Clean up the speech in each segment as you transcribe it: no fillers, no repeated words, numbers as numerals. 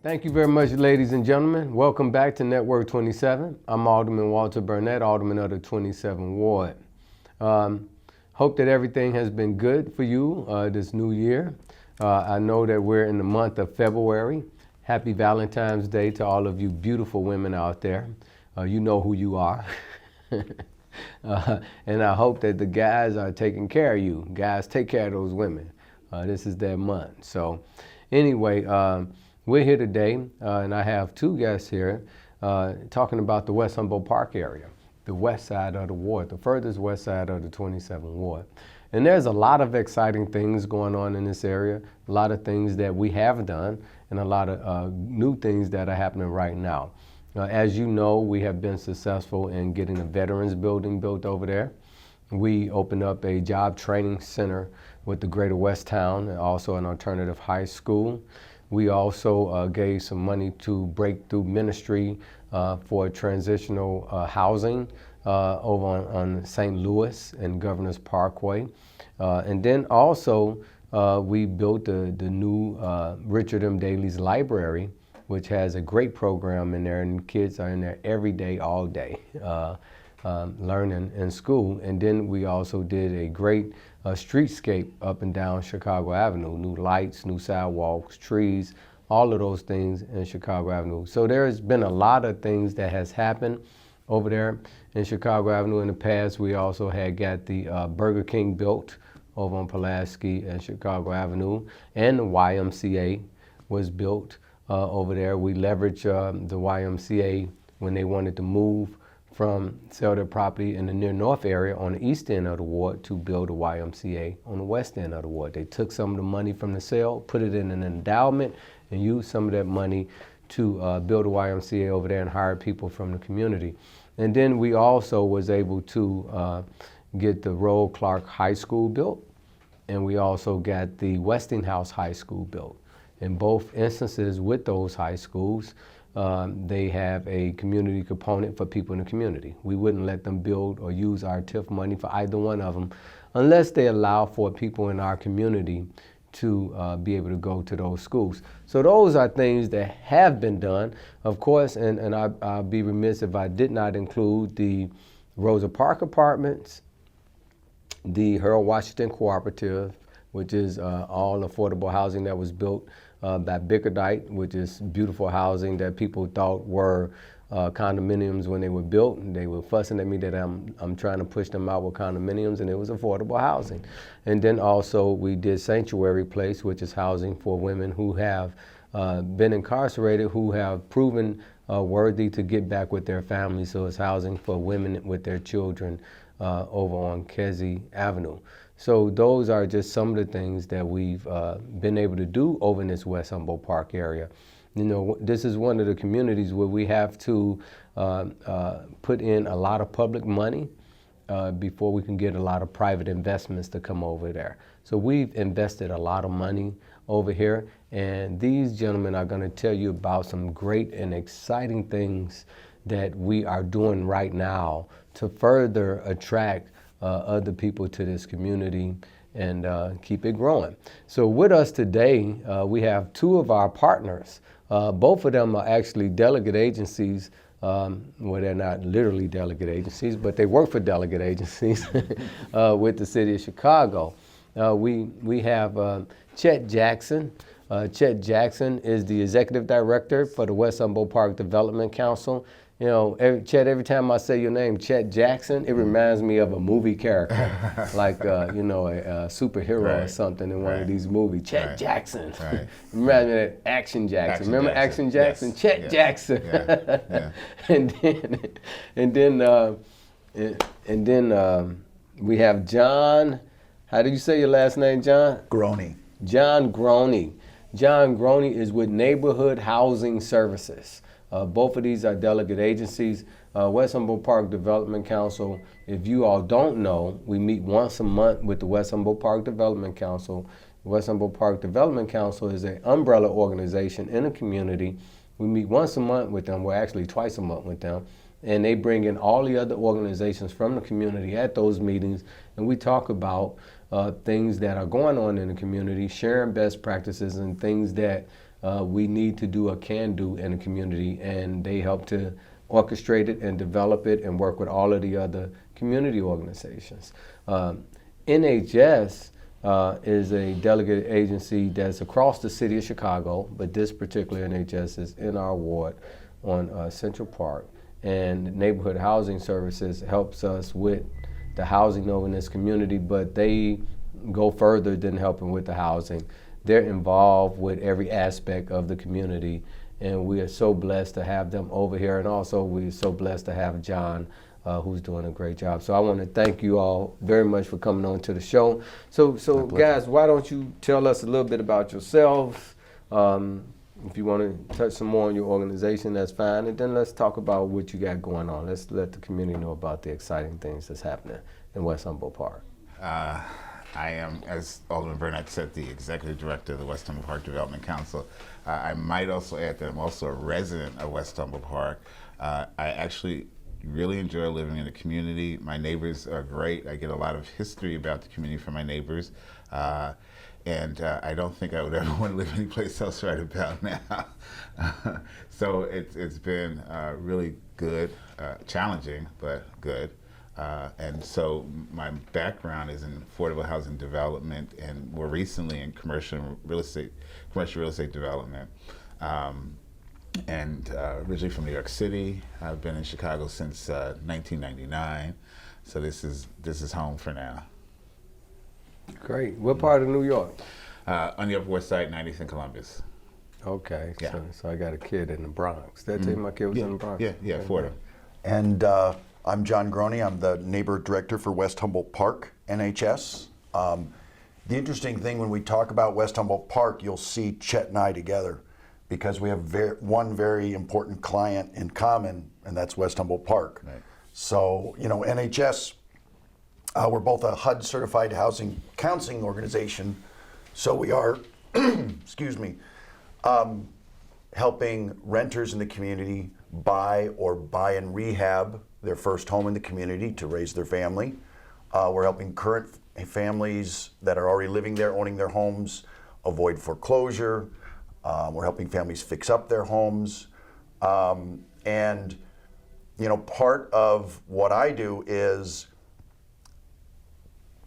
Thank you very much, ladies and gentlemen. Welcome back to Network 27. I'm Alderman Walter Burnett, Alderman of the 27th Ward. Hope that everything has been good for you this new year. I know that we're in the month of February. Happy Valentine's Day to all of you beautiful women out there. You know who you are. And I hope that the guys are taking care of you. Guys, take care of those women. This is their month. So anyway, we're here today, and I have two guests here talking about the West Humboldt Park area, the west side of the ward, the furthest west side of the 27th Ward. And there's a lot of exciting things going on in this area, a lot of things that we have done, and a lot of new things that are happening right now. As you know, we have been successful in getting a veterans building built over there. We opened up a job training center with the Greater West Town, and also an alternative high school. We also gave some money to Breakthrough Ministry for transitional housing over on St. Louis and Governor's Parkway. And then also we built the new Richard M. Daley's Library, which has a great program in there, and kids are in there every day, all day, learning in school. And then we also did a great streetscape up and down Chicago Avenue, new lights, new sidewalks, trees, all of those things in Chicago Avenue. So there's been a lot of things that has happened over there in Chicago Avenue. In the past, we also had got the Burger King built over on Pulaski and Chicago Avenue, and the YMCA was built over there. We leveraged the YMCA when they wanted to move from sell their property in the near north area on the east end of the ward to build a YMCA on the west end of the ward. They took some of the money from the sale, put it in an endowment, and used some of that money to build a YMCA over there and hire people from the community. And then we also was able to get the Royal Clark High School built, and we also got the Westinghouse High School built. In both instances with those high schools, they have a community component for people in the community. We wouldn't let them build or use our TIF money for either one of them unless they allow for people in our community to be able to go to those schools. So those are things that have been done, of course, and I'll be remiss if I did not include the Rosa Parks Apartments, the Harold Washington Cooperative, which is all affordable housing that was built by Bickerdite, which is beautiful housing that people thought were condominiums when they were built. And they were fussing at me that I'm trying to push them out with condominiums, and it was affordable housing. And then also we did Sanctuary Place, which is housing for women who have been incarcerated, who have proven worthy to get back with their families. So it's housing for women with their children over on Kesey Avenue. So those are just some of the things that we've been able to do over in this West Humboldt Park area. You know, this is one of the communities where we have to put in a lot of public money before we can get a lot of private investments to come over there. So we've invested a lot of money over here, and these gentlemen are going to tell you about some great and exciting things that we are doing right now to further attract other people to this community and keep it growing. So with us today, we have two of our partners. Both of them are actually delegate agencies. Well, they're not literally delegate agencies, but they work for delegate agencies with the city of Chicago. We have Chet Jackson. Chet Jackson is the executive director for the West Humboldt Park Development Council. You know, Chet, every time I say your name, Chet Jackson, it reminds me of a movie character, like, you know, a superhero or something in one of these movies. Chet Jackson. It reminds me of Action Jackson. Remember Action Jackson? Yes. Chet Jackson. And then we have John, how do you say your last name, John? Grony. John Grony. John Grony is with Neighborhood Housing Services. Both of these are delegate agencies. West Humboldt Park Development Council, if you all don't know, we meet once a month with the West Humboldt Park Development Council. The West Humboldt Park Development Council is an umbrella organization in the community. We meet once a month with them, well actually twice a month with them, and they bring in all the other organizations from the community at those meetings, and we talk about things that are going on in the community, sharing best practices and things that we need to do or can do in the community, and they help to orchestrate it and develop it and work with all of the other community organizations. NHS is a delegate agency that's across the city of Chicago, but this particular NHS is in our ward on Central Park. And Neighborhood Housing Services helps us with the housing over in this community, but they go further than helping with the housing. They're involved with every aspect of the community, and we are so blessed to have them over here, and also we're so blessed to have John, who's doing a great job. So I want to thank you all very much for coming on to the show. So guys, why don't you tell us a little bit about yourselves? If you want to touch some more on your organization, that's fine. And then let's talk about what you got going on. Let's let the community know about the exciting things that's happening in West Humboldt Park. I am, as Alderman Burnett said, the executive director of the West Humboldt Park Development Council. I might also add that I'm also a resident of West Humboldt Park. I actually really enjoy living in the community. My neighbors are great. I get a lot of history about the community from my neighbors. And I don't think I would ever want to live anyplace else right about now. So it's been really good, challenging, but good. And so my background is in affordable housing development, and more recently in commercial real estate development. And originally from New York City. I've been in Chicago since 1999. So this is home for now. Great. What part of New York? On the Upper West Side, 90th and Columbus. Okay. Yeah. So I got a kid in the Bronx. Did I tell you my kid was in the Bronx? Yeah, Fordham. And I'm John Grony. I'm the neighborhood director for West Humboldt Park, NHS. The interesting thing when we talk about West Humboldt Park, you'll see Chet and I together because we have one very important client in common, and that's West Humboldt Park. Right. So, NHS, we're both a HUD certified housing counseling organization. So we are, excuse me, helping renters in the community buy and rehab their first home in the community to raise their family. We're helping current families that are already living there, owning their homes, avoid foreclosure. We're helping families fix up their homes. And, part of what I do is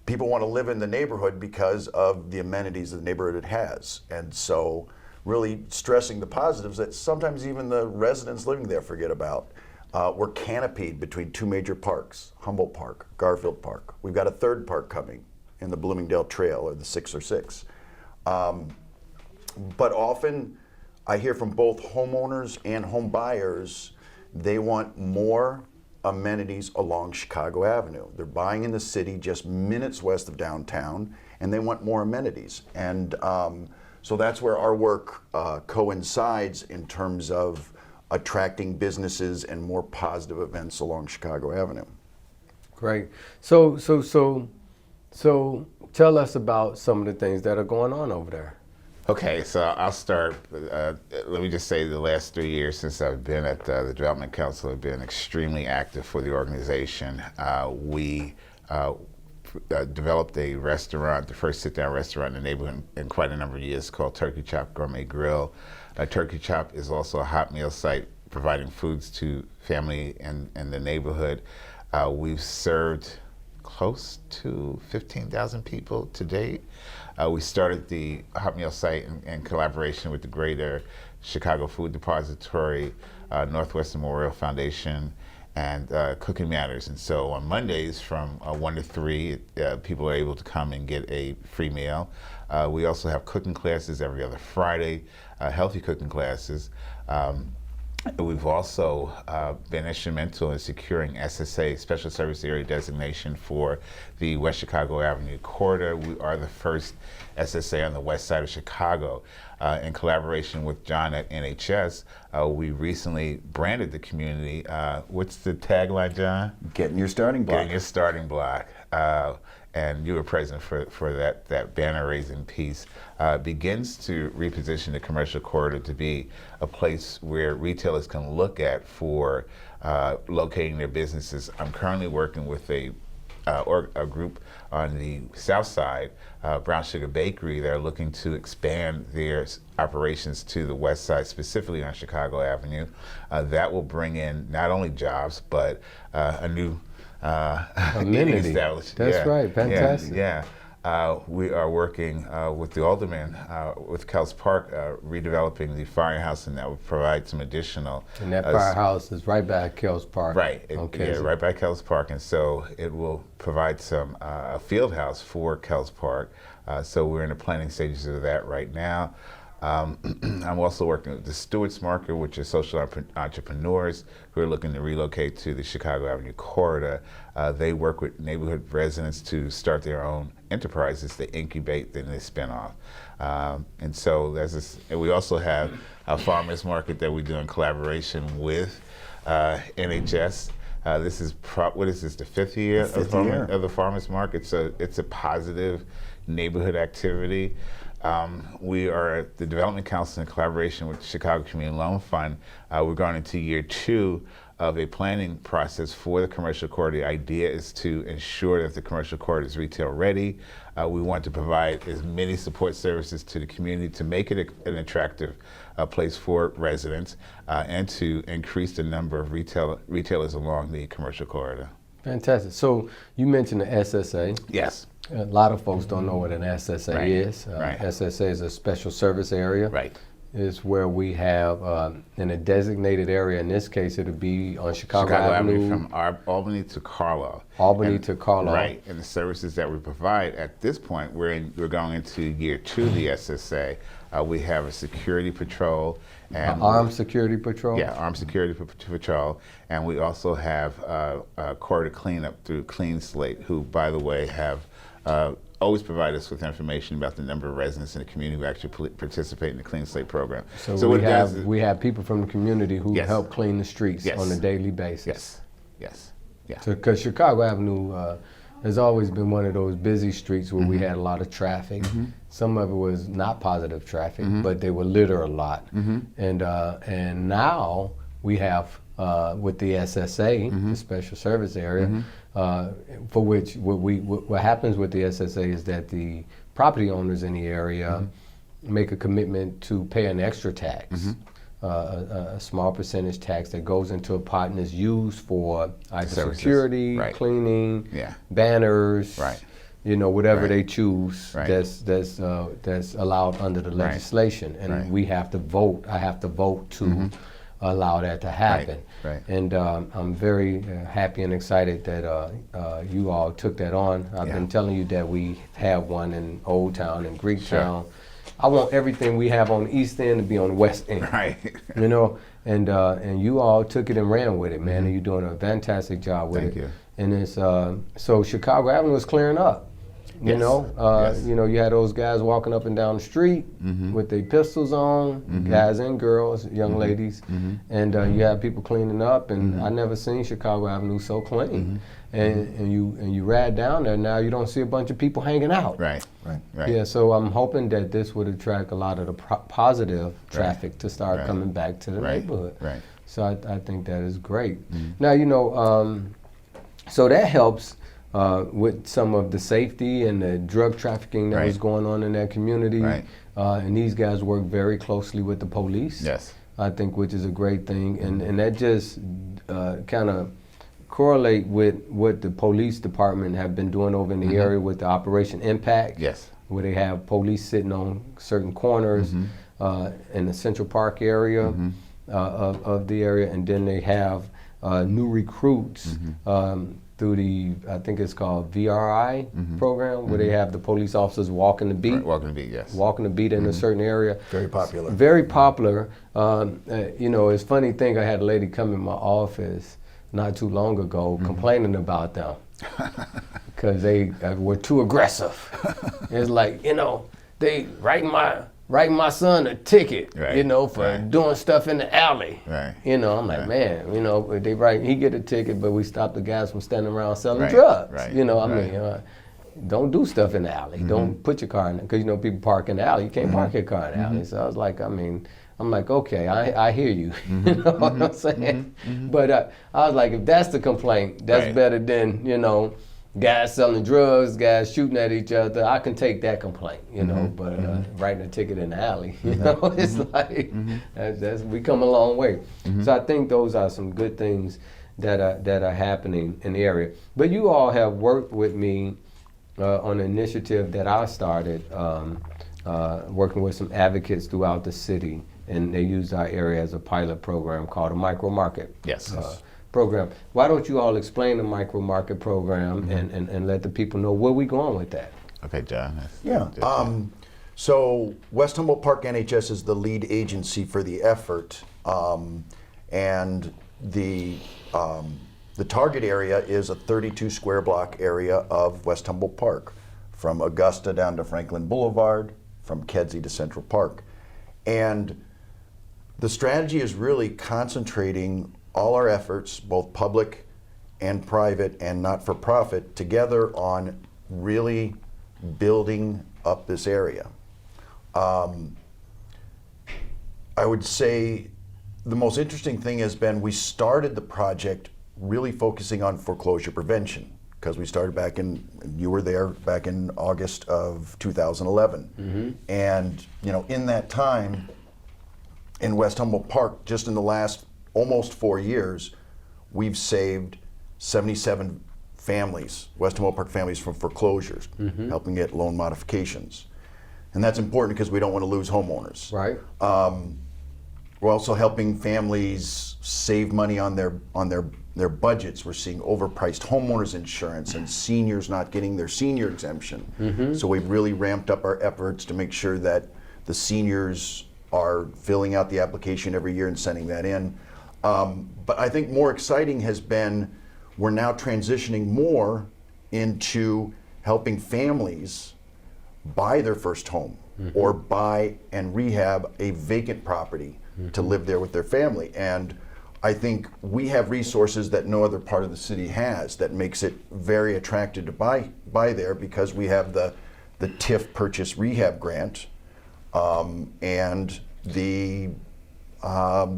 people want to live in the neighborhood because of the amenities the neighborhood has. And so really stressing the positives that sometimes even the residents living there forget about. We're canopied between two major parks, Humboldt Park, Garfield Park. We've got a third park coming in the Bloomingdale Trail, or the 606. But often I hear from both homeowners and home buyers, they want more amenities along Chicago Avenue. They're buying in the city just minutes west of downtown, and they want more amenities. And so that's where our work coincides in terms of attracting businesses and more positive events along Chicago Avenue. Great. So tell us about some of the things that are going on over there. Okay, so I'll start. Let me just say the last 3 years since I've been at the Development Council have been extremely active for the organization. We developed a restaurant, the first sit-down restaurant in the neighborhood in quite a number of years, called Turkey Chop Gourmet Grill. Turkey Chop is also a hot meal site providing foods to family in the neighborhood. We've served close to 15,000 people to date. We started the hot meal site in collaboration with the Greater Chicago Food Depository, Northwest Memorial Foundation, and Cooking Matters. And so on Mondays from 1 to 3, people are able to come and get a free meal. We also have cooking classes every other Friday, healthy cooking classes. We've also been instrumental in securing SSA, Special Service Area designation, for the West Chicago Avenue corridor. We are the first SSA on the west side of Chicago. In collaboration with John at NHS, we recently branded the community. What's the tagline, John? Getting your starting block. Getting your starting block. And you were present for that banner-raising piece. Begins to reposition the commercial corridor to be a place where retailers can look at for locating their businesses. I'm currently working with a a group on the south side, Brown Sugar Bakery. They're looking to expand their operations to the west side, specifically on Chicago Avenue. That will bring in not only jobs, but a new amenity. established. That's right, fantastic. Yeah. We are working with the Alderman, with Kells Park, redeveloping the firehouse, and that will provide some additional. And that firehouse is right by Kells Park. Right. Okay. Yeah, right by Kells Park, and so it will provide some a field house for Kells Park. So we're in the planning stages of that right now. I'm also working with the Stewart's Market, which is social entrepreneurs who are looking to relocate to the Chicago Avenue corridor. They work with neighborhood residents to start their own enterprises. They incubate, then they spin off. And so there's this, and we also have a farmers market that we do in collaboration with NHS. This is what is this, the fifth year of the farmers market? So it's a positive neighborhood activity. We are at the Development Council in collaboration with the Chicago Community Loan Fund. We're going into year 2 of a planning process for the commercial corridor. The idea is to ensure that the commercial corridor is retail ready. We want to provide as many support services to the community to make it an attractive place for residents and to increase the number of retailers along the commercial corridor. Fantastic. So you mentioned the SSA. Yes. A lot of folks don't know what an SSA is. Right. SSA is a special service area. Right. It's where we have in a designated area. In this case, it'll be on Chicago Avenue from Albany to Carlisle. To Carlisle. Right. And the services that we provide at this point, we're going into year 2 of the SSA. We have a security patrol and armed security patrol. Yeah, armed security patrol, and we also have a corridor cleanup through Clean Slate, who, by the way, have always provide us with information about the number of residents in the community who actually participate in the Clean Slate program. So we have people from the community who help clean the streets on a daily basis. Yes. So, because Chicago Avenue has always been one of those busy streets where we had a lot of traffic. Some of it was not positive traffic, but they were litter a lot. And now we have with the SSA, the Special Service Area, for which what happens with the SSA is that the property owners in the area make a commitment to pay an extra tax, a small percentage tax that goes into a pot and is used for either security, cleaning, banners, whatever they choose that's allowed under the legislation. And we have to vote. I have to vote to allow that to happen. And I'm very happy and excited that you all took that on. I've been telling you that we have one in Old Town and Greektown. I want everything we have on the East End to be on the West End. And you all took it and ran with it, man. And you're doing a fantastic job with it. Thank you. And it's so Chicago Avenue is clearing up. You had those guys walking up and down the street with their pistols on, guys and girls, young ladies, and you have people cleaning up. And I never seen Chicago Avenue so clean. And you ride down there now, you don't see a bunch of people hanging out. Right. Yeah. So I'm hoping that this would attract a lot of the positive traffic to start coming back to the neighborhood. So I think that is great. Now so that helps. With some of the safety and the drug trafficking that was going on in that community. And these guys work very closely with the police. I think, which is a great thing. And that just kind of correlate with what the police department have been doing over in the area with the Operation Impact. Where they have police sitting on certain corners in the Central Park area of the area. And then they have new recruits through the, I think it's called VRI program, where they have the police officers walking the beat. Walking the beat in a certain area. Very popular. Very popular. It's a funny thing, I had a lady come in my office not too long ago complaining about them because they were too aggressive. It's like, they writing my son a ticket, for doing stuff in the alley. I'm like, man, he get a ticket, but we stop the guys from standing around selling drugs. Don't do stuff in the alley. Don't put your car in there, because people park in the alley. You can't park your car in the alley. So I was like, I'm like, okay, I hear you. You know what I'm saying? But I was like, if that's the complaint, that's better than, guys selling drugs, guys shooting at each other, I can take that complaint, you know, but writing a ticket in the alley, you know, it's like, we come a long way. So I think those are some good things that are happening in the area. But you all have worked with me on an initiative that I started, working with some advocates throughout the city, and they used our area as a pilot program called a micro market. Yes. Program. Why don't you all explain the micro market program and let the people know where we going with that? Okay, John. Yeah. So West Humboldt Park NHS is the lead agency for the effort, and the target area is a 32 square block area of West Humboldt Park, from Augusta down to Franklin Boulevard, from Kedzie to Central Park. And the strategy is really concentrating all our efforts, both public and private and not-for-profit, together on really building up this area. I would say the most interesting thing has been we started the project really focusing on foreclosure prevention, because we started back in, you were there, back in August of 2011. And you know, in that time in West Humboldt Park, just in the last almost 4 years, we've saved 77 families, West Humboldt Park families, from foreclosures, helping get loan modifications. And that's important because we don't want to lose homeowners. Right. We're also helping families save money on their budgets. We're seeing overpriced homeowners insurance and seniors not getting their senior exemption. So we've really ramped up our efforts to make sure that the seniors are filling out the application every year and sending that in. But I think more exciting has been we're now transitioning more into helping families buy their first home or buy and rehab a vacant property to live there with their family. And I think we have resources that no other part of the city has that makes it very attractive to buy there, because we have the TIF purchase rehab grant and the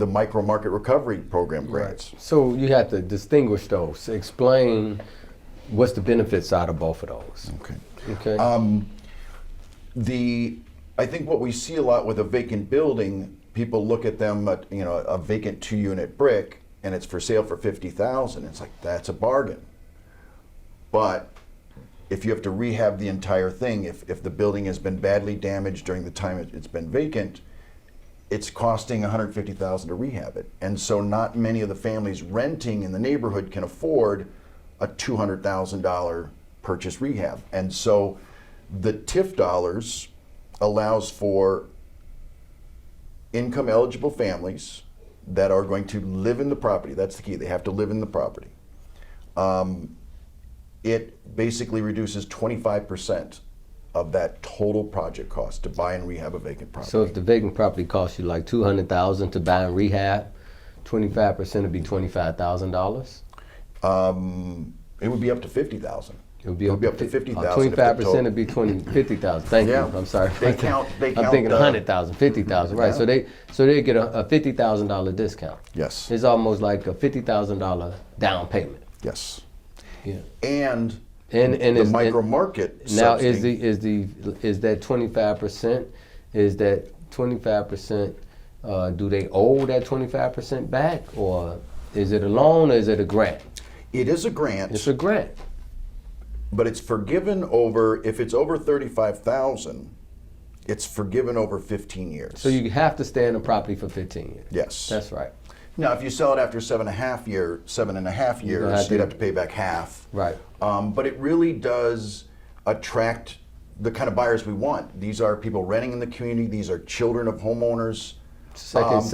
micro market recovery program grants. So you have to distinguish those. Explain what's the benefits out of both of those. Okay. Okay. I think what we see a lot with a vacant building, people look at them at, you know, a vacant 2-unit brick and it's for sale for $50,000. It's like, that's a bargain. But if you have to rehab the entire thing, if the building has been badly damaged during the time it's been vacant, it's costing $150,000 to rehab it. And so not many of the families renting in the neighborhood can afford a $200,000 purchase rehab. And so the TIF dollars allows for income eligible families that are going to live in the property. That's the key. They have to live in the property. It basically reduces 25% of that total project cost to buy and rehab a vacant property. So if the vacant property costs you like $200,000 to buy and rehab, 25% would be $25,000. It would be up to $50,000. It would be up to $50,000. 25% would be $50,000. Thank you. I'm sorry. They count. I'm thinking $100,000, $50,000. Right. Yeah. So they get a $50,000 discount. Yes. It's almost like a $50,000 down payment. Yes. Yeah. And the micro market now subsidy. is that 25%? Is that 25%? Do they owe that 25% back, or is it a loan, or is it a grant? It is a grant. It's a grant. But it's forgiven over, if it's over $35,000, it's forgiven over 15 years. So you have to stay in the property for 15 years. Yes. That's right. Now, if you sell it after 7.5 years, you'd have to pay back half. Right. But it really does attract the kind of buyers we want. These are people renting in the community. These are children of homeowners. Second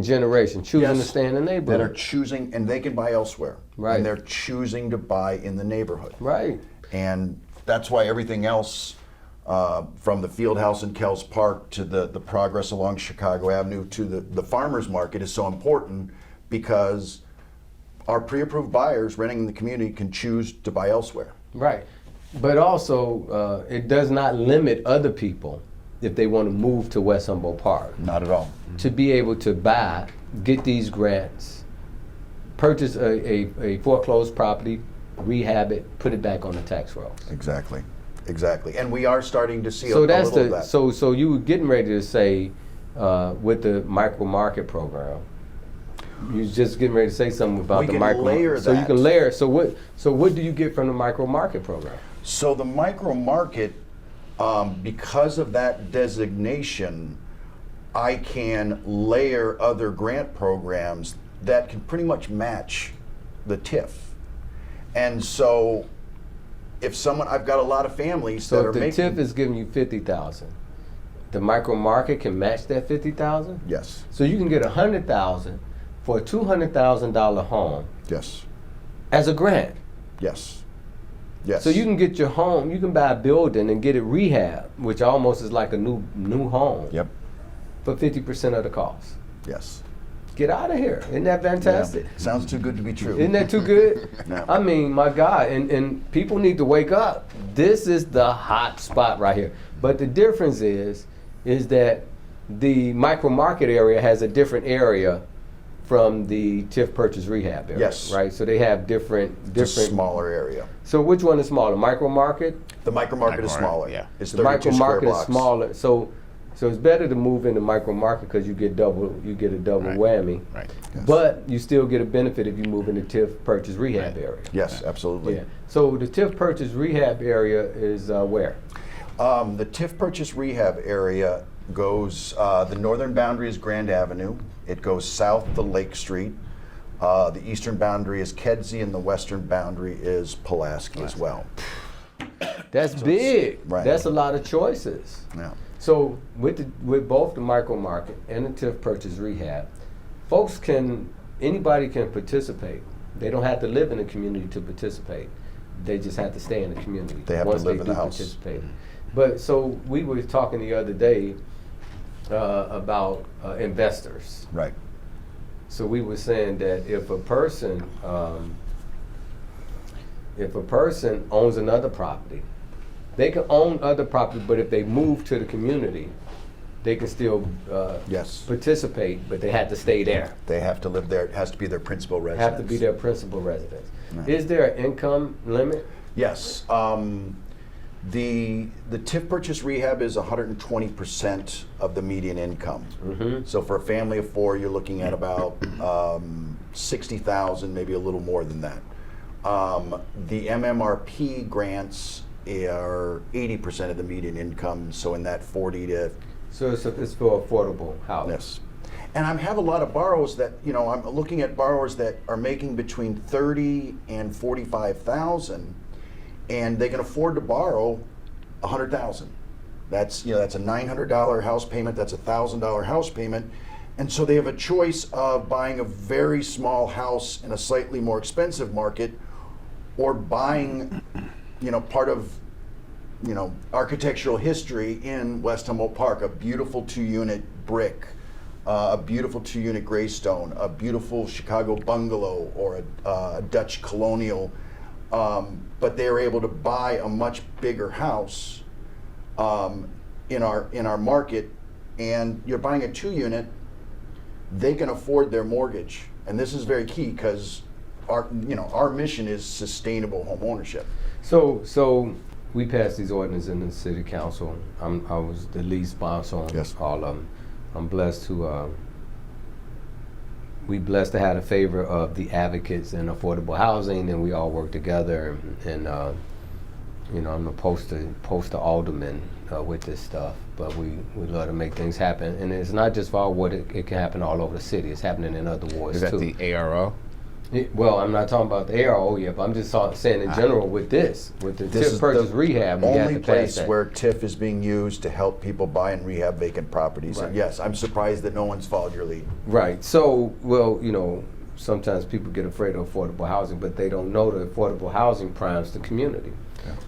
generation choosing to stay in the neighborhood. That are choosing, and they can buy elsewhere. Right. And they're choosing to buy in the neighborhood. Right. And that's why everything else, from the field house in Kells Park to the progress along Chicago Avenue to the farmers market, is so important, because our pre-approved buyers renting in the community can choose to buy elsewhere. Right. But also, it does not limit other people, if they want to move to West Humboldt Park, Not at all. to be able to buy, get these grants, purchase a foreclosed property, rehab it, put it back on the tax rolls. Exactly. Exactly. And we are starting to see So a that's little of the that. so you were getting ready to say with the micro market program. You was just getting ready to say something about We the can micro. layer So you that. can layer. So what do you get from the micro market program? So the micro market, because of that designation, I can layer other grant programs that can pretty much match the TIF. And so if someone, I've got a lot of families So that if are the making. TIF is giving you 50,000, the micro market can match that 50,000. Yes, So you can get 100,000 for a $200,000 home yes, as a grant. yes, yes. So you can get your home, you can buy a building and get it rehab, which almost is like a new home, Yep, for 50% of the cost. yes. Get out of here. Isn't that fantastic? Yeah. Sounds too good to be true. Isn't that too good? No. I mean, my God, and people need to wake up. This is the hot spot right here. But the difference is that the micro market area has a different area from the TIF purchase rehab area. Yes. Right? So they have different. It's a smaller area. So which one is smaller? Micro market? The micro market is Micro smaller. market, yeah. It's The 32 micro square market blocks. is smaller. So it's better to move into micro market because you get a double Right. whammy. Right. Yes. But you still get a benefit if you move into TIF purchase rehab Right. area. Yes, absolutely. Yeah. So the TIF purchase rehab area is where? The TIF purchase rehab area goes, the northern boundary is Grand Avenue. It goes south to Lake Street. The eastern boundary is Kedzie, and the western boundary is Pulaski as well. That's big. right. That's a lot of choices. Yeah. So with both the micro market and the TIF purchase rehab, anybody can participate. They don't have to live in the community to participate. They just have to stay in the community. They have to once live they in do the house. Participate. But so we were talking the other day about investors. Right. So we were saying that if a person owns another property, they can own other property, but if they move to the community, they can still Yes. participate, but they have to stay there. They have to live there. It has to be their principal residence. Have to be their principal residence. Right. Is there an income limit? Yes. The TIF purchase rehab is 120% of the median income. Mm-hmm. So for a family of four, you're looking at about 60,000, maybe a little more than that. The MMRP grants are 80% of the median income, so in that 40 to. So it's for affordable housing. Yes. And I have a lot of borrowers that, I'm looking at borrowers that are making between 30 and 45,000, and they can afford to borrow 100,000. That's a $900 house payment, that's a $1,000 house payment. And so they have a choice of buying a very small house in a slightly more expensive market, or buying, part of, architectural history in West Humboldt Park, a beautiful 2-unit brick, a beautiful 2-unit gray stone, a beautiful Chicago bungalow, or a Dutch colonial, but they are able to buy a much bigger house in our market, and you're buying a 2-unit, they can afford their mortgage, and this is very key because our mission is sustainable home ownership. So we passed these ordinances in the city council. I was the lead sponsor on Yes. all of them. I'm blessed to have the favor of the advocates in affordable housing, and we all work together. And I'm the poster alderman with this stuff. But we love to make things happen, and it's not just for our ward. It can happen all over the city. It's happening in other wards Is that too. the ARO? Well, I'm not talking about the ARO yet, but I'm just saying in general with the This TIF is purchase the rehab, we have only to pass place that. where TIF is being used to help people buy and rehab vacant properties. Right. And yes, I'm surprised that no one's followed your lead. Right. So, sometimes people get afraid of affordable housing, but they don't know the affordable housing primes the community.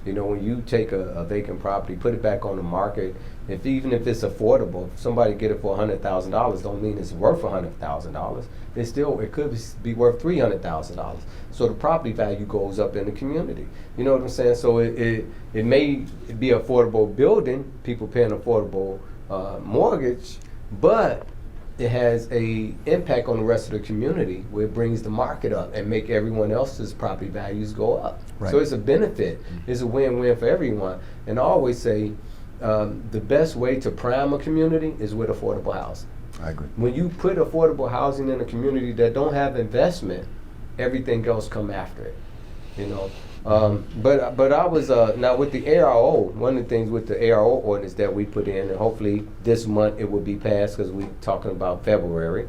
Yeah. When you take a vacant property, put it back on the market, even if it's affordable, if somebody get it for $100,000, don't mean it's worth $100,000. It could be worth $300,000. So the property value goes up in the community. You know what I'm saying? So it may be affordable building, people paying affordable mortgage, but it has a impact on the rest of the community where it brings the market up and make everyone else's property values go up. Right. So it's a benefit. It's a win-win for everyone. And I always say the best way to prime a community is with affordable housing. I agree. When you put affordable housing in a community that don't have investment, everything else come after it. You know. But I was now with the ARO. One of the things with the ARO ordinance that we put in, and hopefully this month it will be passed because we're talking about February.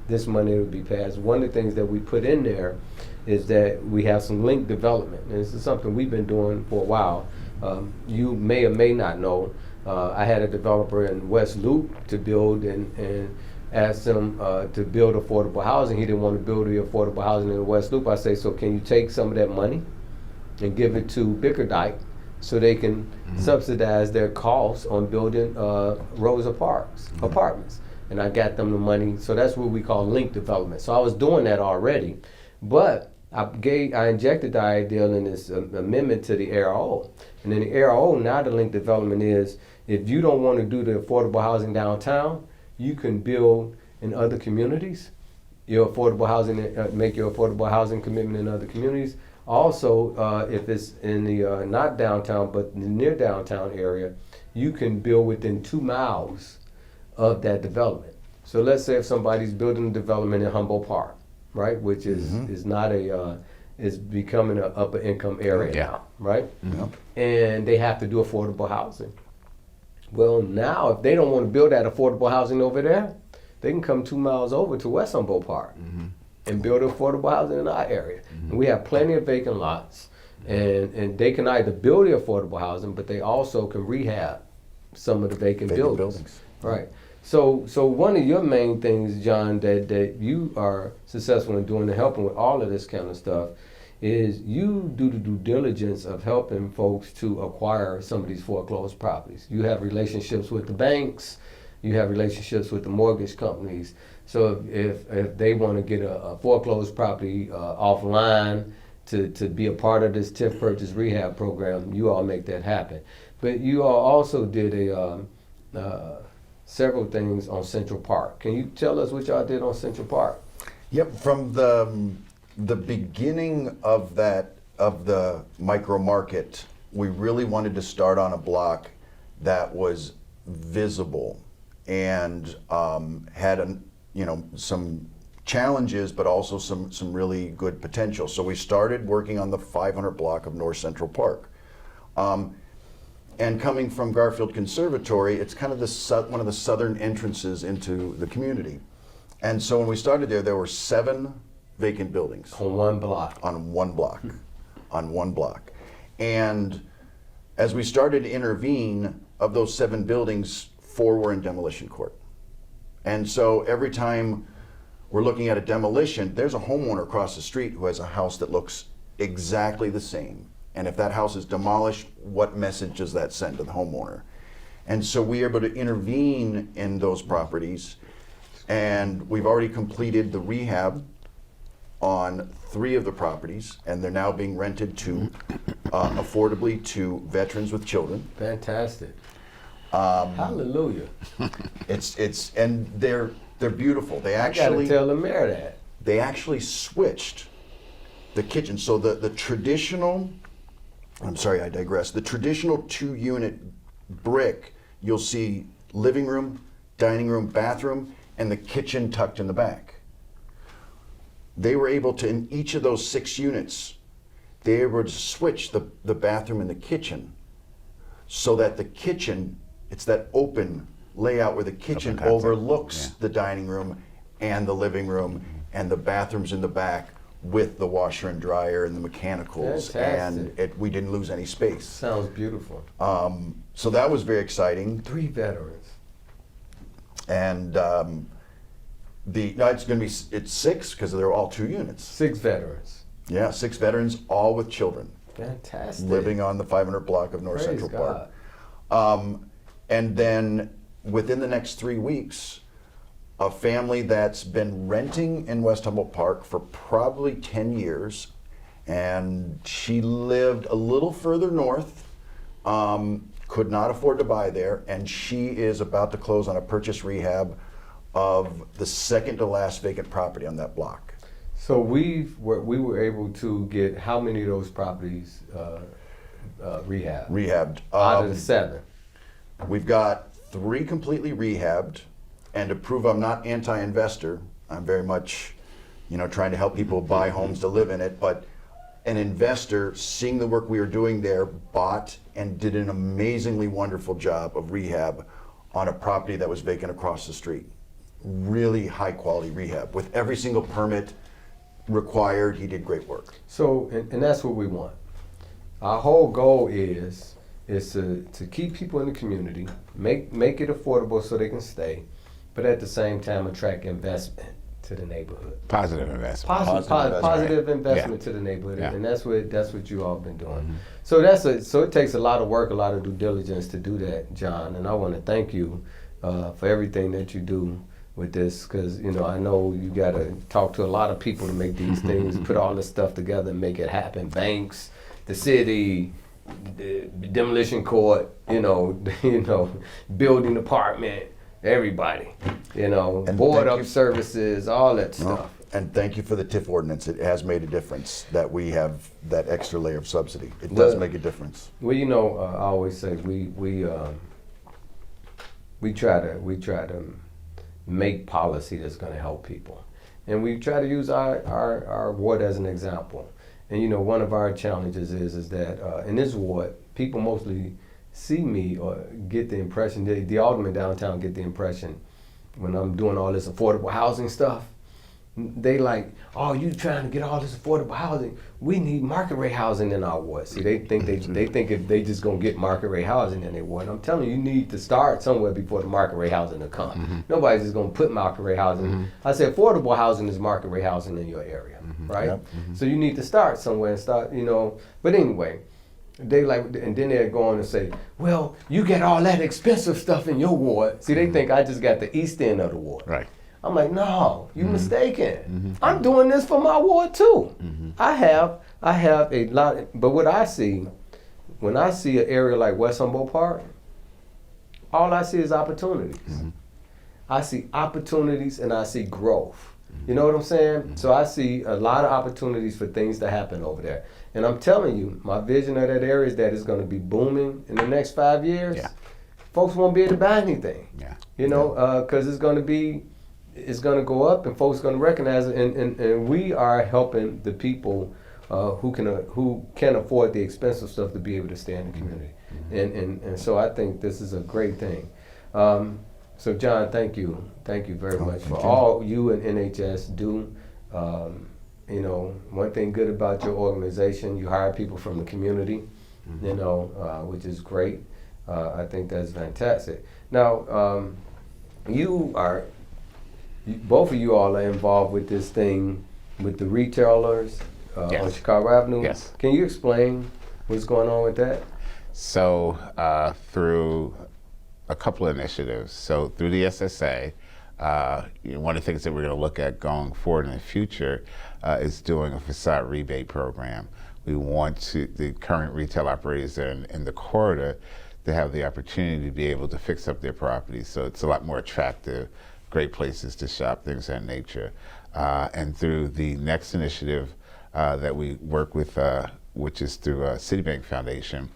This month it will be passed. One of the things that we put in there is that we have some link development, and this is something we've been doing for a while. You may or may not know. I had a developer in West Loop to build and asked him to build affordable housing. He didn't want to build the affordable housing in West Loop. I say, so can you take some of that money and give it to Bickerdike so they can subsidize their costs on building rows of apartments. And I got them the money. So that's what we call link development. So I was doing that already, but I injected the idea in this amendment to the ARO. And in the ARO, now the link development is, if you don't want to do the affordable housing downtown, you can build in other communities, your affordable housing, make your affordable housing commitment in other communities. Also, if it's in the not downtown, but the near downtown area, you can build within 2 miles of that development. So let's say if somebody's building a development in Humboldt Park, right, which is not is becoming an upper income area now, right? And they have to do affordable housing. Well, now if they don't want to build that affordable housing over there, they can come 2 miles over to West Humboldt Park and build affordable housing in our area. And we have plenty of vacant lots, and they can either build the affordable housing, but they also can rehab some of the vacant buildings. Right. So one of your main things, John, that you are successful in doing and helping with all of this kind of stuff is you do the due diligence of helping folks to acquire some of these foreclosed properties. You have relationships with the banks, you have relationships with the mortgage companies. So if they want to get a foreclosed property offline to be a part of this TIF purchase rehab program, you all make that happen. But you all also did several things on Central Park. Can you tell us what y'all did on Central Park? Yep, from the beginning of the micro market, we really wanted to start on a block that was visible and had some challenges, but also some really good potential. So we started working on the 500 block of North Central Park. And coming from Garfield Conservatory, it's kind of one of the southern entrances into the community. And so when we started there were 7 vacant buildings. On one block. On one block. On one block. And as we started to intervene, of those 7 buildings, 4 were in demolition court. And so every time we're looking at a demolition, there's a homeowner across the street who has a house that looks exactly the same. And if that house is demolished, what message does that send to the homeowner? And so we are able to intervene in those properties, and we've already completed the rehab on 3 of the properties, and they're now being rented to affordably to veterans with children. Fantastic. Hallelujah. And they're beautiful. They actually I gotta tell the mayor that. They actually switched the kitchen. So the traditional, I'm sorry, I digress. The traditional 2-unit brick, you'll see living room, dining room, bathroom, and the kitchen tucked in the back. They were able to, in each of those 6 units, they were able to switch the bathroom and the kitchen so that the kitchen, it's that open layout where the kitchen overlooks the dining room and the living room, and the bathrooms in the back with the washer and dryer and the mechanicals. Fantastic. And we didn't lose any space. Sounds beautiful. So that was very exciting. 3 veterans. And it's 6 because they're all 2 units. 6 veterans. Yeah, 6 veterans, all with children. Fantastic. Living on the 500 block of North Praise Central God. Park. And then within the next 3 weeks, a family that's been renting in West Humboldt Park for probably 10 years, and she lived a little further north, could not afford to buy there, and she is about to close on a purchase rehab of the second to last vacant property on that block. So we were able to get how many of those properties Rehabbed. out of the 7? We've got 3 completely rehabbed, and to prove I'm not anti-investor, I'm very much, trying to help people buy homes to live in it, but an investor, seeing the work we were doing there, bought and did an amazingly wonderful job of rehab on a property that was vacant across the street. Really high quality rehab with every single permit required. He did great work. So, and that's what we want. Our whole goal is to keep people in the community, make it affordable so they can stay, but at the same time attract investment to the neighborhood. Positive investment. Positive investment Yeah. to the neighborhood, Yeah. and that's what you all been doing. So it takes a lot of work, a lot of due diligence to do that, John. And I want to thank you for everything that you do with this, because I know you got to talk to a lot of people to make these things, put all this stuff together and make it happen. Banks, the city, the demolition court, building department, everybody, And board thank up you- services, all that stuff. And thank you for the TIF ordinance. It has made a difference that we have that extra layer of subsidy. It does make a difference. Well, I always say we try to make policy that's going to help people, and we try to use our ward as an example. And one of our challenges is that in this ward, people mostly see me or get the impression, the aldermen downtown get the impression when I'm doing all this affordable housing stuff, they like, oh, you trying to get all this affordable housing? We need market rate housing in our ward. See, they think if they just gonna get market rate housing in their ward. I'm telling you, you need to start somewhere before the market rate housing will come. Nobody's just gonna put market rate housing. I say affordable housing is market rate housing in your area, right? Yep. So you need to start somewhere and start, But anyway, they and then they're going to say, well, you get all that expensive stuff in your ward. See, they think I just got the east end of the ward. Right. I'm like, no, you mistaken. I'm doing this for my ward too. I have a lot, but what I see, when I see an area like West Humboldt Park, all I see is opportunities. I see opportunities and I see growth. You know what I'm saying? So I see a lot of opportunities for things to happen over there. And I'm telling you, my vision of that area is that it's going to be booming in the next 5 years. Yeah. Folks won't be able to buy anything. Yeah. Because it's going to go up and folks are going to recognize it. And we are helping the people who can afford the expensive stuff to be able to stay in the community. And so I think this is a great thing. So John, thank you very much for all you and NHS do. One thing good about your organization, you hire people from the community, which is great. I think that's fantastic. Now, both of you all are involved with this thing with the retailers Yes. on Chicago Avenue. Yes. Can you explain what's going on with that? So through a couple of initiatives, so through the SSA, one of the things that we're going to look at going forward in the future is doing a facade rebate program. We want the current retail operators that are in the corridor to have the opportunity to be able to fix up their properties. So it's a lot more attractive, great places to shop, things of that nature. And through the next initiative that we work with, which is through Citibank Foundation,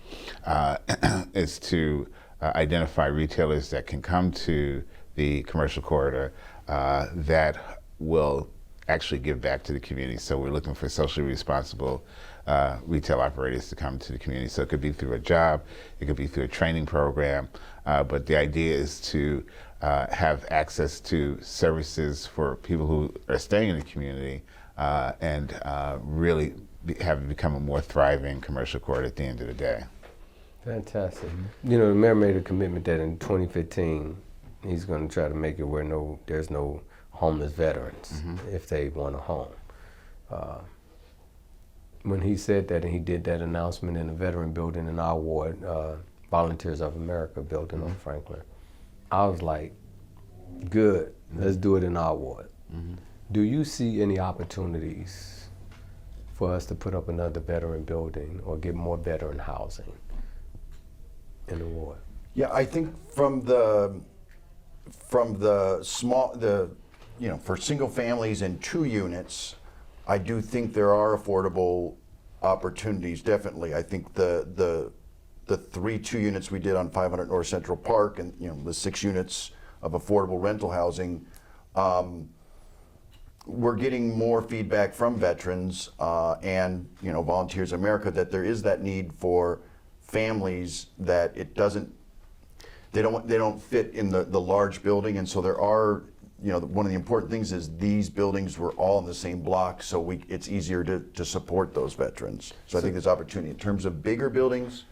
is to identify retailers that can come to the commercial corridor that will actually give back to the community. So we're looking for socially responsible retail operators to come to the community. So it could be through a job, it could be through a training program, but the idea is to have access to services for people who are staying in the community and really have it become a more thriving commercial corridor at the end of the day. Fantastic. The mayor made a commitment that in 2015, he's going to try to make it where there's no homeless veterans if they want a home. When he said that and he did that announcement in the veteran building in our ward, Volunteers of America building on Franklin, I was like, good, let's do it in our ward. Do you see any opportunities for us to put up another veteran building or get more veteran housing in the ward? Yeah, I think from the from for single families and 2 units, I do think there are affordable opportunities. Definitely, I think the 3 2-units we did on 500 North Central Park, and the 6 units of affordable rental housing. We're getting more feedback from veterans and Volunteers America that there is that need for families that they don't fit in the large building, and so there are one of the important things is these buildings were all in the same block, so it's easier to support those veterans. So I think there's opportunity in terms of bigger buildings.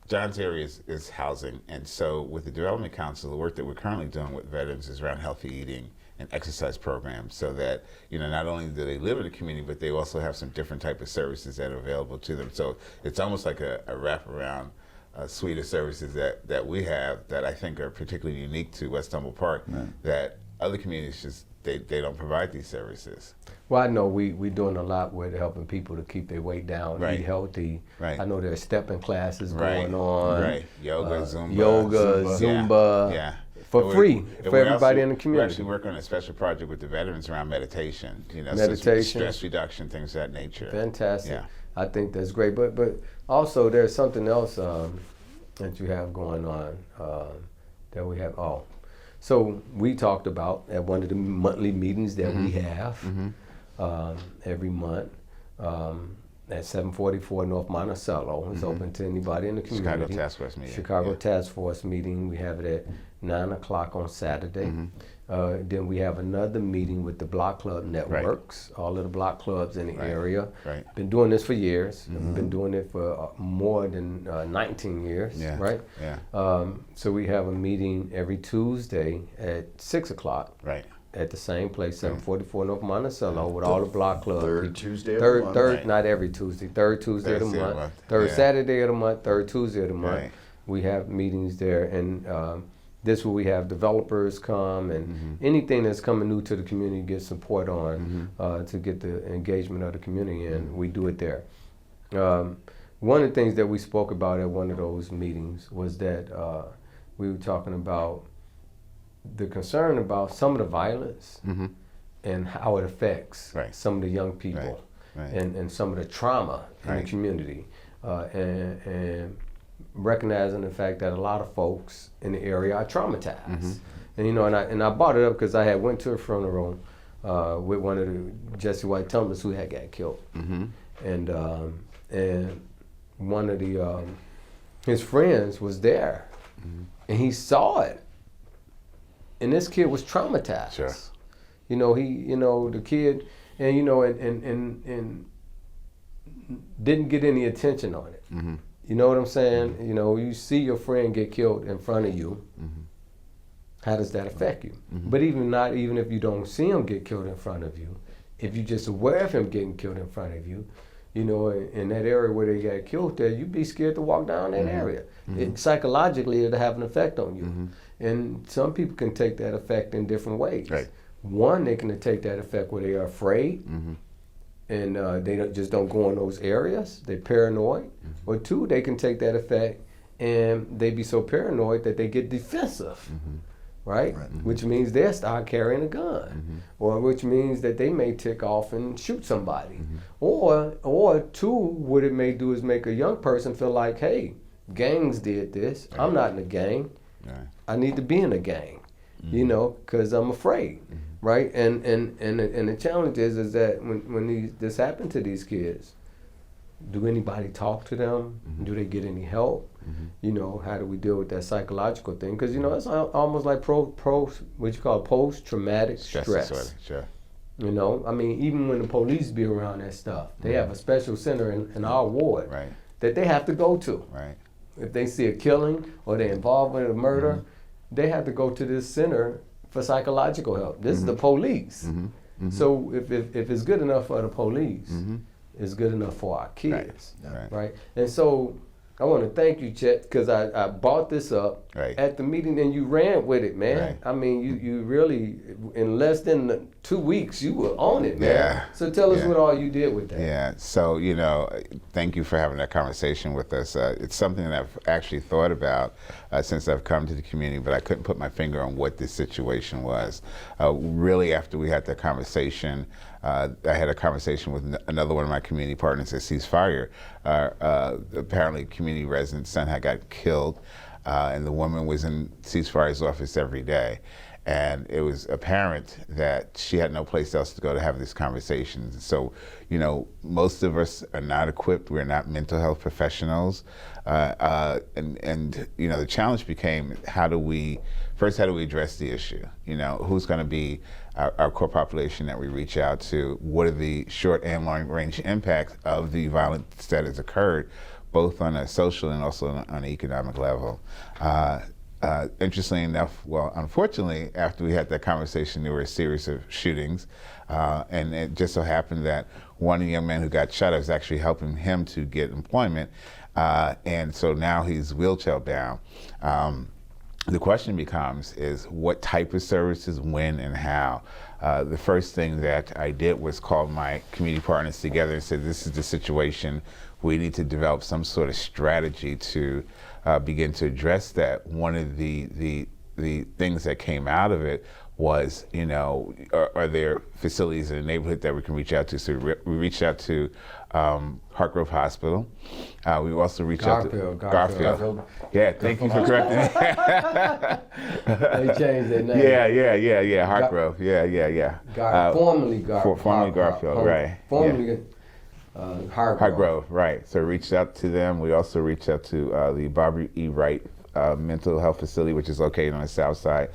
John's area is housing, and so with the Development Council, the work that we're currently doing with veterans is around healthy eating and exercise programs, so that not only do they live in the community, but they also have some different type of services that are available to them. So it's almost like a wraparound suite of services that we have that I think are particularly unique to West Humboldt Park, that other communities just they don't provide these services. Well, I know we're doing a lot with helping people to keep their weight down, eat healthy. Right. I know there's stepping classes going on. Right. Yoga, Zumba. Yeah. For free for everybody in the community. We're actually working on a special project with the veterans around meditation. Meditation, stress reduction, things of that nature. Fantastic. Yeah. I think that's great. But also there's something else that you have going on that we have. So we talked about at one of the monthly meetings that we have every month at 744 North Monticello. It's open to anybody in the community. Chicago Task Force meeting. Chicago Task Force meeting. We have it at 9 o'clock on Saturday. Then we have another meeting with the Block Club networks, all of the block clubs in the area. Been doing this for years. Been doing it for more than 19 years, right? Yeah. So we have a meeting every Tuesday at 6 o'clock. Right. At the same place, 744 North Monticello, with all the block clubs. Third Tuesday of the month. Third, not every Tuesday. Third Tuesday of the month. Third Saturday of the month. Third Tuesday of the month. Right. We have meetings there, and this where we have developers come, and anything that's coming new to the community get support on to get the engagement of the community, and we do it there. One of the things that we spoke about at one of those meetings was that we were talking about the concern about some of the violence and how it affects some of the young people and some of the trauma in the community, and recognizing the fact that a lot of folks in the area are traumatized. And I brought it up because I had went to a funeral with one of the Jesse White Tumblers who had got killed, and one of the his friends was there, and he saw it. And this kid was traumatized. Sure. The kid, and didn't get any attention on it. You know what I'm saying? You see your friend get killed in front of you. How does that affect you? But even if you don't see him get killed in front of you, if you're just aware of him getting killed in front of you, in that area where they got killed there, you'd be scared to walk down that area. Psychologically, it'll have an effect on you. And some people can take that effect in different ways. Right. One, they can take that effect where they are afraid, and they just don't go in those areas. They're paranoid. Or two, they can take that effect and they be so paranoid that they get defensive. Right? Which means they'll start carrying a gun, or which means that they may tick off and shoot somebody. Or two, what it may do is make a young person feel like, hey, gangs did this. I'm not in a gang. I need to be in a gang, because I'm afraid, right? And the challenge is that when this happened to these kids, do anybody talk to them? Do they get any help? How do we deal with that psychological thing? Because it's almost like post-traumatic stress. Disorder. Sure. Even when the police be around that stuff, they have a special center in our ward that they have to go to. Right. If they see a killing or they're involved in a murder, they have to go to this center for psychological help. This is the police. So if it's good enough for the police, it's good enough for our kids, right? And so I want to thank you, Chet, because I brought this up at the meeting and you ran with it, man. I mean, you really, in less than 2 weeks, you were on it, man. Yeah. So tell us Yeah. what all you did with that. Yeah, so, thank you for having that conversation with us. It's something that I've actually thought about since I've come to the community, but I couldn't put my finger on what this situation was. Really, after we had that conversation, I had a conversation with another one of my community partners at Ceasefire. Apparently, a community resident's son had got killed, and the woman was in Ceasefire's office every day. And it was apparent that she had no place else to go to have these conversations. So, most of us are not equipped. We're not mental health professionals. And the challenge became, how do we address the issue? Who's going to be our core population that we reach out to? What are the short and long range impacts of the violence that has occurred, both on a social and also on an economic level? Interestingly enough, unfortunately, after we had that conversation, there were a series of shootings, and it just so happened that one young man who got shot, I was actually helping him to get employment, and so now he's wheelchair bound. The question becomes is what type of services, when, and how. The first thing that I did was call my community partners together and said, this is the situation. We need to develop some sort of strategy to begin to address that. One of the things that came out of it was, are there facilities in the neighborhood that we can reach out to? So we reached out to Hartgrove Hospital. We also reached out to Garfield. Yeah, thank you for correcting me. They changed their name. Yeah. Hartgrove. Yeah. Formerly Garfield. Formerly Garfield, right. Formerly Hartgrove, right. So we reached out to them. We also reached out to the Barbara E. Wright mental health facility, which is located on the south side.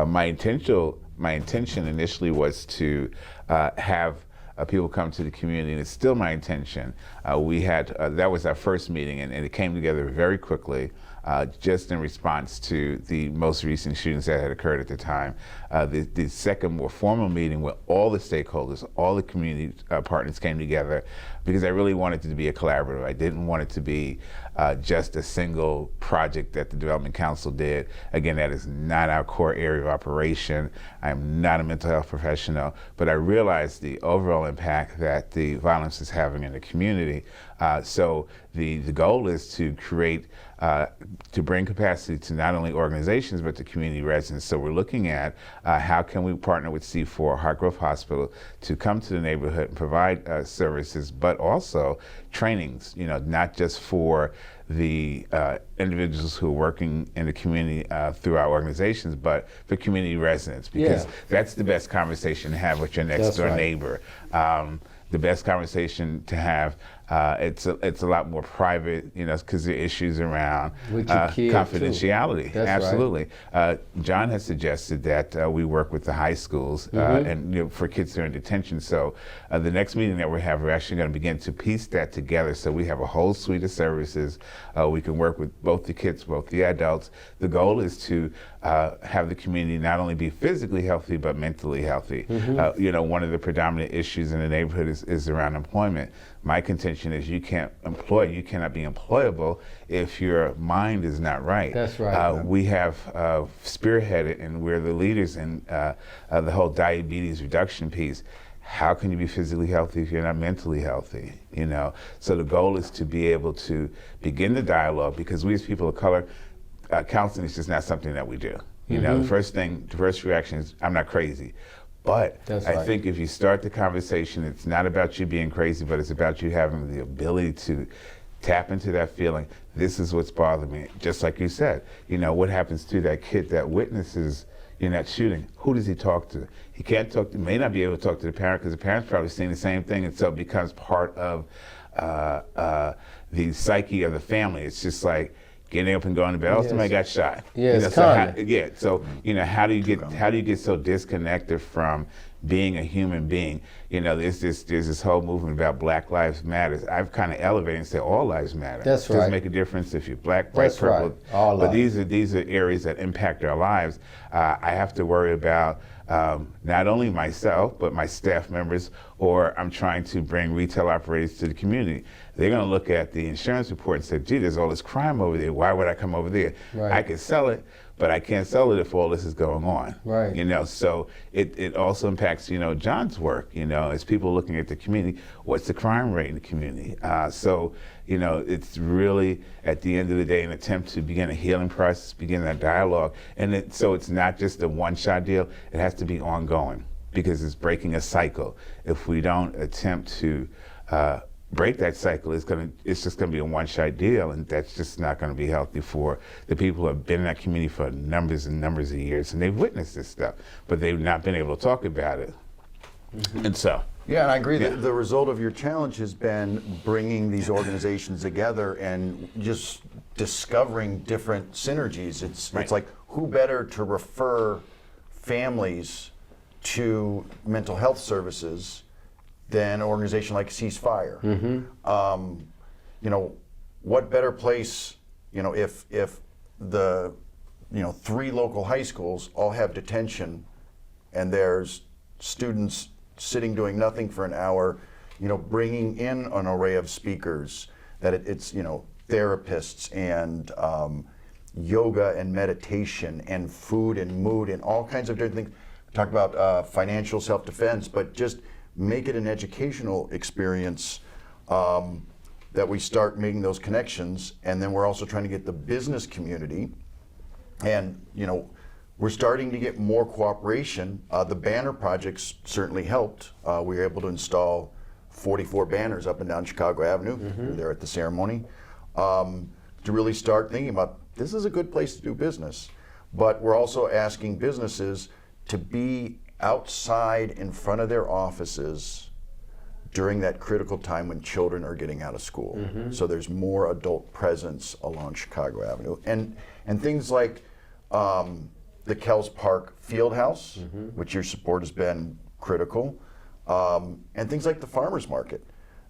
My intention initially was to have people come to the community, and it's still my intention. We had, that was our first meeting, and it came together very quickly, just in response to the most recent shootings that had occurred at the time. The second more formal meeting where all the stakeholders, all the community partners came together, because I really wanted it to be a collaborative. I didn't want it to be just a single project that the Development Council did. Again, that is not our core area of operation. I'm not a mental health professional, but I realized the overall impact that the violence is having in the community. So the goal is to create, to bring capacity to not only organizations, but to community residents. So we're looking at how can we partner with C4, Hartgrove Hospital, to come to the neighborhood and provide services, but also trainings, not just for the individuals who are working in the community through our organizations, but for community residents, because that's the best conversation to have with your next door neighbor. The best conversation to have, it's a lot more private, because there are issues around confidentiality. That's absolutely. Right. John has suggested that we work with the high schools and for kids who are in detention. So the next meeting that we have, we're actually going to begin to piece that together. So we have a whole suite of services. We can work with both the kids, both the adults. The goal is to have the community not only be physically healthy, but mentally healthy. One of the predominant issues in the neighborhood is around employment. My contention is you cannot be employable if your mind is not right. That's right. We have spearheaded, and we're the leaders in the whole diabetes reduction piece. How can you be physically healthy if you're not mentally healthy? So the goal is to be able to begin the dialogue, because we as people of color, counseling is just not something that we do. The first reaction is, I'm not crazy. But I think if you start the conversation, it's not about you being crazy, but it's about you having the ability to tap into that feeling. This is what's bothering me. Just like you said, what happens to that kid that witnesses that shooting? Who does he talk to? He can't talk to, may not be able to talk to the parent, because the parent's probably seeing the same thing, and so it becomes part of the psyche of the family. It's just like getting up and going to bed. Oh, somebody got shot. So how do you get so disconnected from being a human being? There's this whole movement about Black Lives Matter. I've kind of elevated and said all lives matter. That's right. It doesn't make a difference if you're black, white, purple. All but lives. these are areas that impact our lives. I have to worry about not only myself, but my staff members, or I'm trying to bring retail operators to the community. They're going to look at the insurance report and say, gee, there's all this crime over there. Why would I come over there? Right. I could sell it, but I can't sell it if all this is going on. Right. You know, so it also impacts, you know, John's work, you know, as people looking at the community, what's the crime rate in the community? So, you know, it's really, at the end of the day, an attempt to begin a healing process, begin that dialogue. And so it's not just a one-shot deal, it has to be ongoing, because it's breaking a cycle. If we don't attempt to break that cycle, it's just gonna be a one-shot deal, and that's just not gonna be healthy for the people who have been in that community for numbers and numbers of years, and they've witnessed this stuff, but they've not been able to talk about it. And so. Yeah, and I agree that the result of your challenge has been bringing these organizations together and just discovering different synergies. It's like, who better to refer families to mental health services than an organization like Ceasefire? You know, what better place, you know, if the, you know, 3 local high schools all have detention and there's students sitting doing nothing for an hour, you know, bringing in an array of speakers, that it's, you know, therapists and yoga and meditation and food and mood and all kinds of different things. Talk about financial self-defense, but just make it an educational experience, that we start making those connections. And then we're also trying to get the business community, and, you know, we're starting to get more cooperation. The banner projects certainly helped. We were able to install 44 banners up and down Chicago Avenue. We were there at the ceremony, to really start thinking about, this is a good place to do business. But we're also asking businesses to be outside in front of their offices during that critical time when children are getting out of school. So there's more adult presence along Chicago Avenue. And things like the Kells Park Fieldhouse, which your support has been critical, and things like the Farmers Market.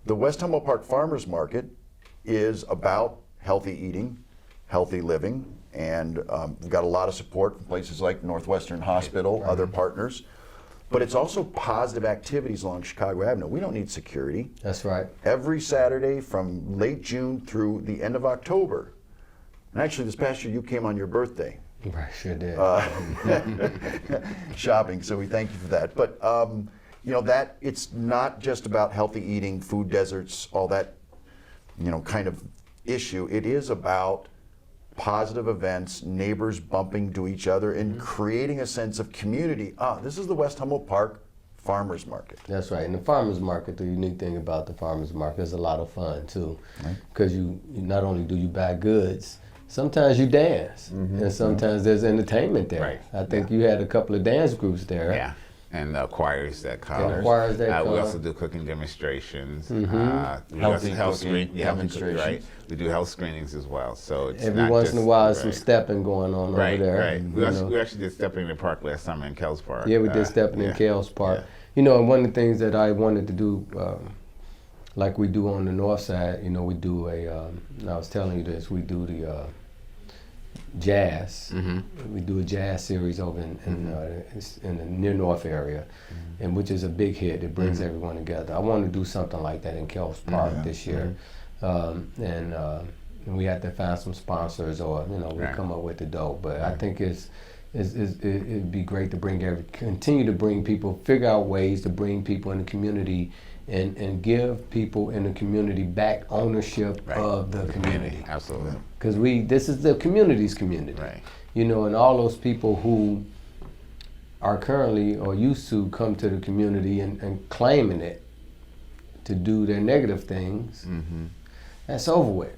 The West Humboldt Park Farmers Market is about healthy eating, healthy living, and we've got a lot of support from places like Northwestern Hospital, other partners. But it's also positive activities along Chicago Avenue. We don't need security. That's right. Every Saturday from late June through the end of October. And actually, this past year you came on your birthday. Right, sure did. Shopping, so we thank you for that. But you know, that it's not just about healthy eating, food deserts, all that, you know, kind of issue. It is about positive events, neighbors bumping into each other, and creating a sense of community. This is the West Humboldt Park Farmers Market. That's right. And the farmers market, the unique thing about the farmers market is a lot of fun too, because you not only do you buy goods, sometimes you dance, and sometimes there's entertainment there. Right. I think you had a couple of dance groups there. Yeah, and choirs that come. And choirs that come. We also do cooking demonstrations. We Healthy health cooking demonstrations. Right. We do health screenings as well. So it's Every not once just, in a while, some stepping going on over there. Right. We You know. actually did stepping in the park last summer in Kells Park. Yeah, we did stepping in Kells Park. You know, and one of the things that I wanted to do, like we do on the north side, you know, we do and I was telling you this, we do the jazz. We do a jazz series over in the near north area, and which is a big hit. It brings everyone together. I want to do something like that in Kells Park this year, and we had to find some sponsors, or you know, we come up with the dough. But I think it'd be great to continue to bring people, figure out ways to bring people in the community. And give people in the community back ownership of the community. Absolutely. Because this is the community's community. Right. You know, and all those people who are currently or used to come to the community and claiming it to do their negative things, that's over with.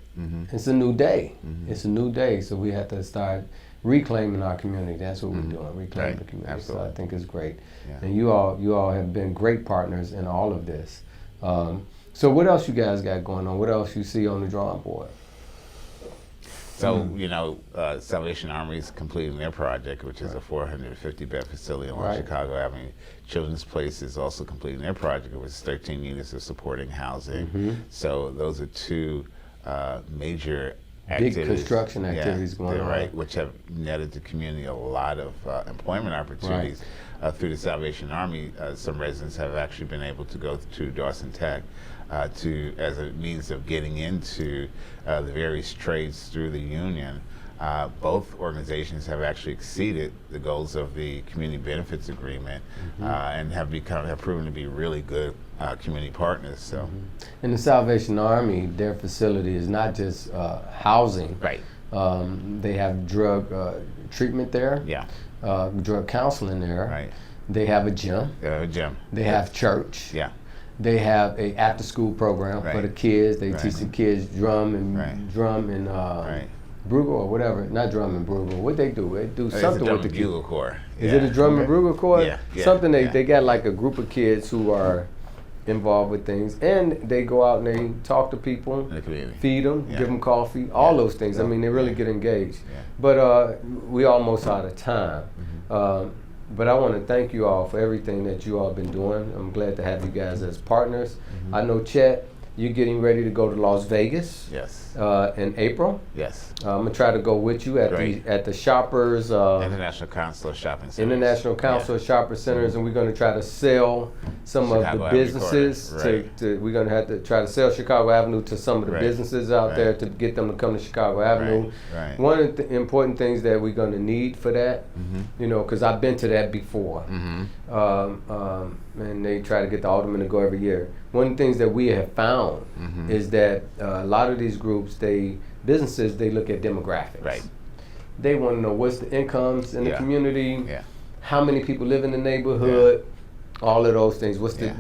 It's a new day. It's a new day, so we have to start reclaiming our community. That's what we're doing, reclaiming the community. Absolutely. So I think it's great. Yeah. And you all have been great partners in all of this. So what else you guys got going on? What else you see on the drawing board? So, you know, Salvation Army is completing their project, which is a 450-bed facility along Chicago Avenue. Children's Place is also completing their project, which is 13 units of supporting housing. So those are two major activities. Big construction activities going on. Right, which have netted the community a lot of employment opportunities. Through the Salvation Army, some residents have actually been able to go to Dawson Tech as a means of getting into the various trades through the union. Both organizations have actually exceeded the goals of the community benefits agreement, and have proven to be really good community partners. So, And the Salvation Army, their facility is not just housing. right, They have drug treatment there, yeah, drug counseling there. right, They have a gym. Jim, They have church. yeah, They have a after-school program for Right. the kids. They Right. teach the kids drum and Right. Bruegel or whatever. Not drum and Bruegel. What they do? They do It's something a drum with the and kids. bugle corps. Is it a drum and Bruegel corps? Yeah, yeah, Something yeah. they got like a group of kids who are involved with things, and they go out and they talk to people, In the community. feed them, Yeah. give them coffee, all Yeah. those things. I mean, they really get engaged. Yeah. But we almost out of time. But I want to thank you all for everything that you all have been doing. I'm glad to have you guys as partners. I know, Chet, you're getting ready to go to Las Vegas Yes, in April. yes. I'm gonna try to go with you at Great. the Shoppers International Council of Shopping Centers. International Council of Shopper Centers, and we're going to try to sell some Chicago of the Avenue businesses. corridor, right. We're going to have to try to sell Chicago Avenue to some of the Right. businesses out Right. there to get them to come to Chicago Avenue. right. One of the important things that we're going to need for that, you know, because I've been to that before, and they try to get the alderman to go every year. One of the things that we have found is that a lot of these groups, businesses, they look at demographics. Right. They want to know what's the incomes in the Yeah. community, Yeah. how many people live in the neighborhood, all of those things. What's Yeah.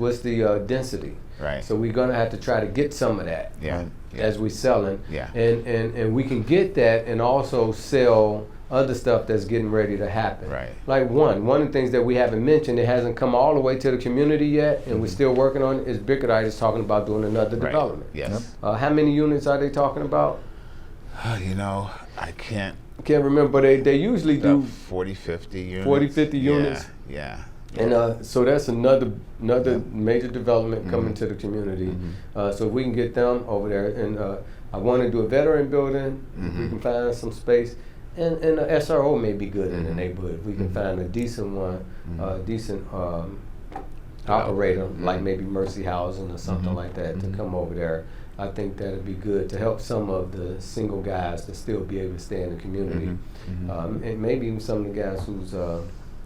the density? Right. So we're gonna have to try to get some of that Yeah. Yeah. as we selling. Yeah. And we can get that and also sell other stuff that's getting ready to happen. Right. Like one of the things that we haven't mentioned, it hasn't come all the way to the community yet, and we're still working on it, is Bickerdite is talking about doing another Right. development. Yes. How many units are they talking about? You know, I can't. Can't remember, but they usually do. About 40, 50 units. 40, 50 units? Yeah. And so that's another major development coming to the community. So if we can get them over there, and I want to do a veteran building. If we can find some space, and a SRO may be good in the neighborhood. If we can find a decent one, decent operator, like maybe Mercy Housing or something like that, to come over there. I think that'd be good to help some of the single guys to still be able to stay in the community, and maybe even some of the guys who's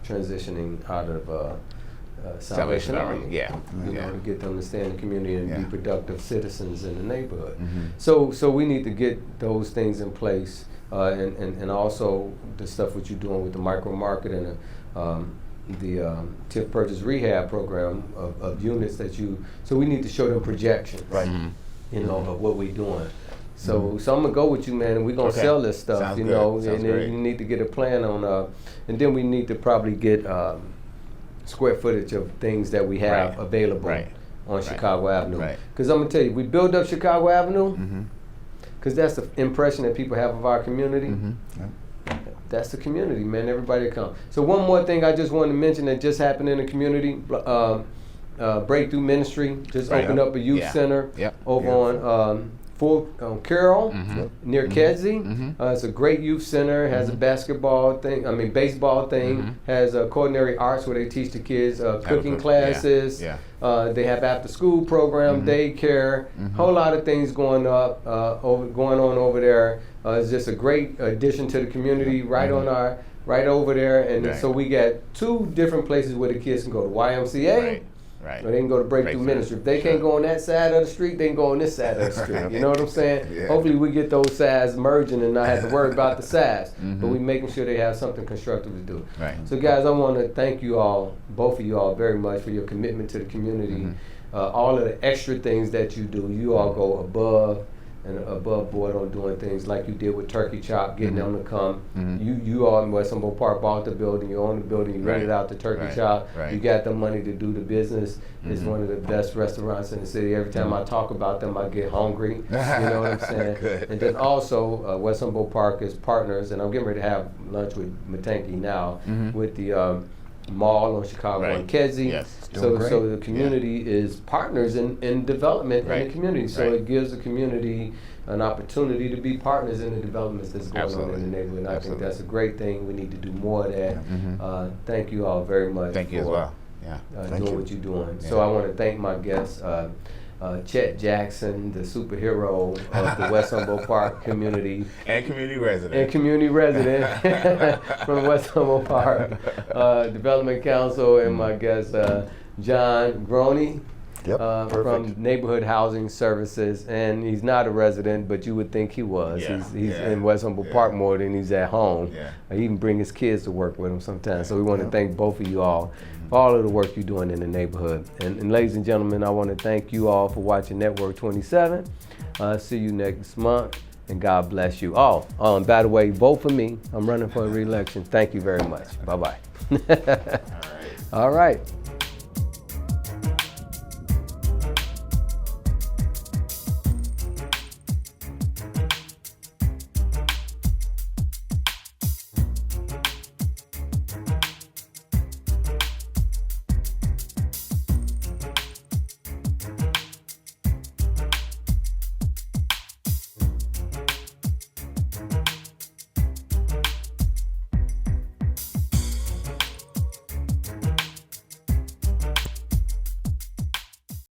transitioning out of Salvation Army. Yeah. You Yeah. know, to get them to stay in the community and Yeah. be productive citizens in the neighborhood. So we need to get those things in place, and also the stuff what you're doing with the micro market and the TIF purchase rehab program of units that you. So we need to show them projections. Right. You know, of what we're doing. So I'm gonna go with you, man, and we're gonna Okay. sell this stuff. Sounds you good. know, Sounds and then great. you need to get a plan on, and then we need to probably get square footage of things that we have Right. available Right. on Chicago Avenue. Right. Because I'm gonna tell you, we build up Chicago Avenue, because that's the impression that people have of our community. That's the community, man. Everybody come. So one more thing I just wanted to mention that just happened in the community. Breakthrough Ministry just Right. opened up a youth Yeah. center Yep. over on Carroll near Kedzie. It's a great youth center. Has a basketball thing. I mean baseball thing. Has culinary arts where they teach the kids cooking cook, classes. yeah. They have after school program, daycare, whole lot of things going on over there. It's just a great addition to the community, right over there, and Right. so we got two different places where the kids can go: to YMCA, Right. Right. or they can go to Breakthrough Ministry. If they can't go on that side of the street, they can go on this side of the street. You know what I'm saying? Yeah. Hopefully we get those sides merging and not have to worry about the sides, but we making sure they have something constructive to do. Right. So guys, I want to thank you all, both of you all, very much for your commitment to the community. All of the extra things that you do, you all go above board on doing things like you did with Turkey Chop, getting them to come. You all in West Humboldt Park bought the building, you own the building, you rented Right. out the Turkey Right. Chop, Right. you got the money to do the business. It's one of the best restaurants in the city. Every time I talk about them, I get hungry. You know what I'm saying? Good. And then also, West Humboldt Park is partners, and I'm getting ready to have lunch with Matanki now, with the mall on Chicago Right. and Kedzie. Yes. So the community is partners in development in Right. the community. So Right. it gives the community an opportunity to be partners in the developments that's going on Absolutely. in the neighborhood. And I think Absolutely. that's a great thing. We need to do more of that. Thank you all very much Thank you as for well. Yeah. Thank doing you. what you're doing. Yeah. So I want to thank my guests. Chet Jackson, the superhero of the West Humboldt Park community. And community resident. And community resident from West Humboldt Park Development Council, and my guest, John Grony. Yep, from Neighborhood Housing Services, and he's not a resident, but you would think he was. Yeah, He's in West Humboldt Park more than he's at home. Yeah. He even bring his kids to work with him sometimes. So we want to thank both of you all for all of the work you're doing in the neighborhood. And ladies and gentlemen, I want to thank you all for watching Network 27. See you next month, and God bless you. Oh, by the way, vote for me. I'm running for re-election. Thank you very much. Bye-bye. All right. All right.